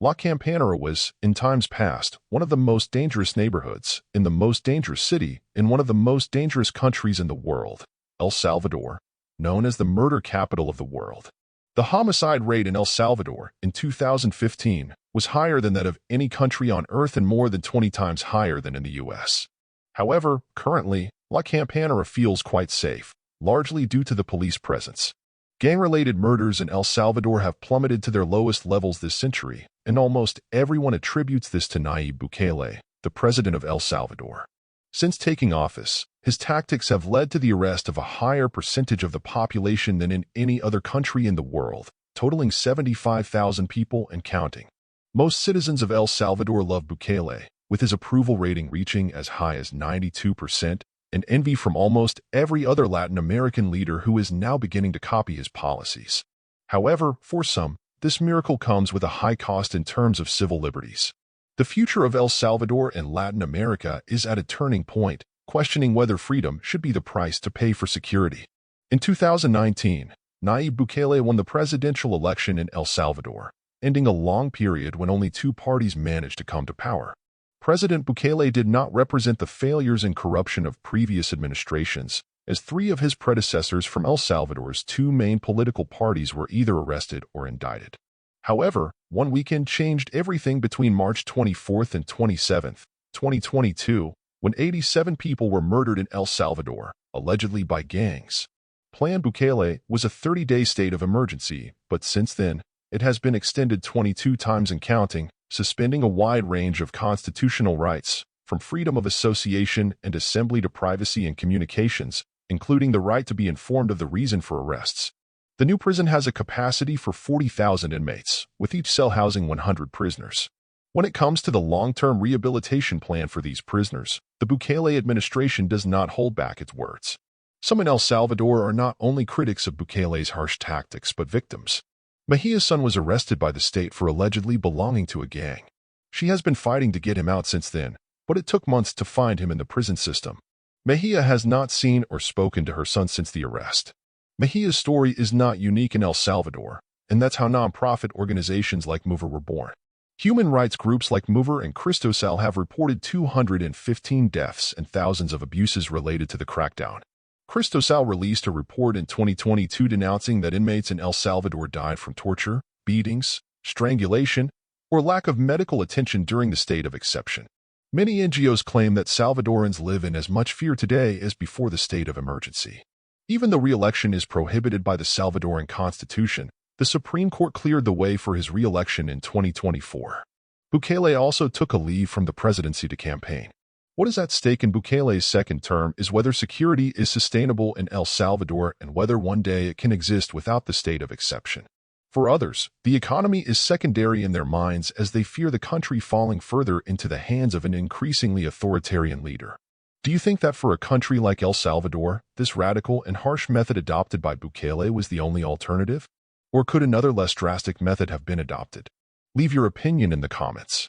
La Campana was, in times past, one of the most dangerous neighborhoods, in the most dangerous city, in one of the most dangerous countries in the world, El Salvador, known as the murder capital of the world. The homicide rate in El Salvador in 2015 was higher than that of any country on Earth and more than 20 times higher than in the U.S. However, currently, La Campana feels quite safe, largely due to the police presence. Gang-related murders in El Salvador have plummeted to their lowest levels this century, and almost everyone attributes this to Nayib Bukele, the president of El Salvador. Since taking office, his tactics have led to the arrest of a higher percentage of the population than in any other country in the world, totaling 75,000 people and counting. Most citizens of El Salvador love Bukele, with his approval rating reaching as high as 92%, and envy from almost every other Latin American leader who is now beginning to copy his policies. However, for some, this miracle comes with a high cost in terms of civil liberties. The future of El Salvador and Latin America is at a turning point, questioning whether freedom should be the price to pay for security. In 2019, Nayib Bukele won the presidential election in El Salvador, ending a long period when only two parties managed to come to power. President Bukele did not represent the failures and corruption of previous administrations, as three of his predecessors from El Salvador's two main political parties were either arrested or indicted. However, one weekend changed everything between March 24th and 27th, 2022, when 87 people were murdered in El Salvador, allegedly by gangs. Plan Bukele was a 30-day state of emergency, but since then, it has been extended 22 times and counting, suspending a wide range of constitutional rights, from freedom of association and assembly to privacy and communications, including the right to be informed of the reason for arrests. The new prison has a capacity for 40,000 inmates, with each cell housing 100 prisoners. When it comes to the long-term rehabilitation plan for these prisoners, the Bukele administration does not hold back its words. Some in El Salvador are not only critics of Bukele's harsh tactics but victims. Mejia's son was arrested by the state for allegedly belonging to a gang. She has been fighting to get him out since then, but it took months to find him in the prison system. Mejia has not seen or spoken to her son since the arrest. Mejia's story is not unique in El Salvador, and that's how nonprofit organizations like Mover were born. Human rights groups like Mover and Cristosal have reported 215 deaths and thousands of abuses related to the crackdown. Cristosal released a report in 2022 denouncing that inmates in El Salvador died from torture, beatings, strangulation, or lack of medical attention during the state of exception. Many NGOs claim that Salvadorans live in as much fear today as before the state of emergency. Even though re-election is prohibited by the Salvadoran Constitution, the Supreme Court cleared the way for his re-election in 2024. Bukele also took a leave from the presidency to campaign. What is at stake in Bukele's second term is whether security is sustainable in El Salvador and whether one day it can exist without the state of exception. For others, the economy is secondary in their minds as they fear the country falling further into the hands of an increasingly authoritarian leader. Do you think that for a country like El Salvador, this radical and harsh method adopted by Bukele was the only alternative? Or could another less drastic method have been adopted? Leave your opinion in the comments.